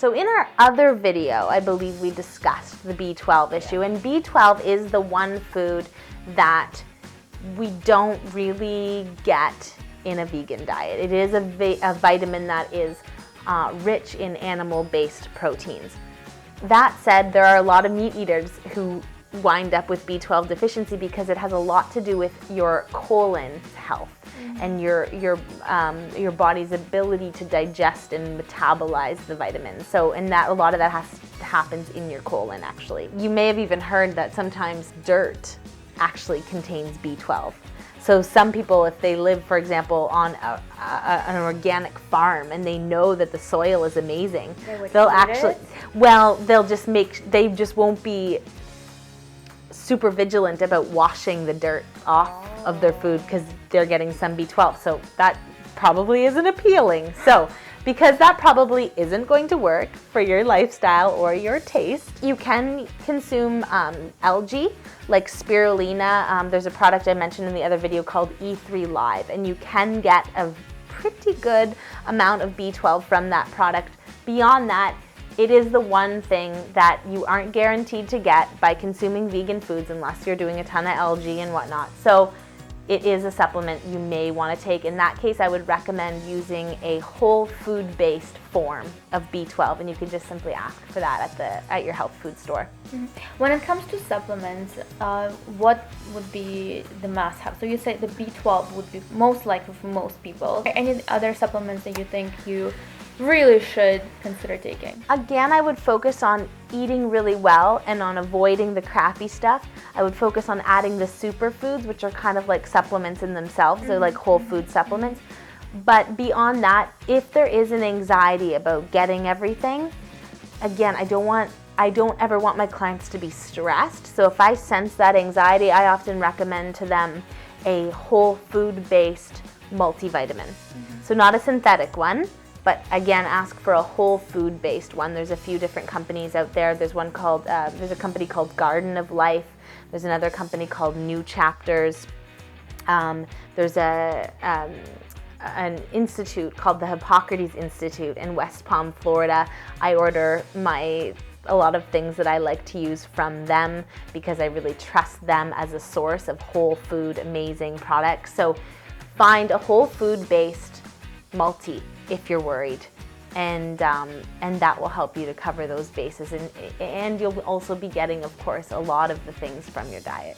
So in our other video, I believe we discussed the B12 issue, and B12 is the one food that we don't really get in a vegan diet. It is a vitamin that is rich in animal-based proteins. That said, there are a lot of meat eaters who wind up with B12 deficiency because it has a lot to do with your colon health and your body's ability to digest and metabolize the vitamins. So, and that a lot of that happens in your colon actually. You may have even heard that sometimes dirt actually contains B12. So some people, if they live, for example, on an organic farm and they know that the soil is amazing, they'll actually, well, they just won't be super vigilant about washing the dirt off of their food because they're getting some B12. So that probably isn't appealing. So because that probably isn't going to work for your lifestyle or your taste, you can consume algae like spirulina. There's a product I mentioned in the other video called E3 Live, and you can get a pretty good amount of B12 from that product. Beyond that, it is the one thing that you aren't guaranteed to get by consuming vegan foods unless you're doing a ton of algae and whatnot. So it is a supplement you may want to take. In that case, I would recommend using a whole food-based form of B12, and you can just simply ask for that at your health food store. When it comes to supplements, what would be the must-have? So you say the B12 would be most likely for most people. Any other supplements that you think you really should consider taking? Again, I would focus on eating really well and on avoiding the crappy stuff. I would focus on adding the superfoods, which are kind of like supplements in themselves. They're like whole food supplements. But beyond that, if there is an anxiety about getting everything, again, I don't ever want my clients to be stressed. So if I sense that anxiety, I often recommend to them a whole food-based multivitamin. So not a synthetic one, but again, ask for a whole food-based one. There's a few different companies out there. There's one called, there's a company called Garden of Life. There's another company called New Chapters. There's an institute called the Hippocrates Institute in West Palm, Florida. I order a lot of things that I like to use from them because I really trust them as a source of whole food, amazing products. So find a whole food-based multi if you're worried, and that will help you to cover those bases, and you'll also be getting, of course, a lot of the things from your diet.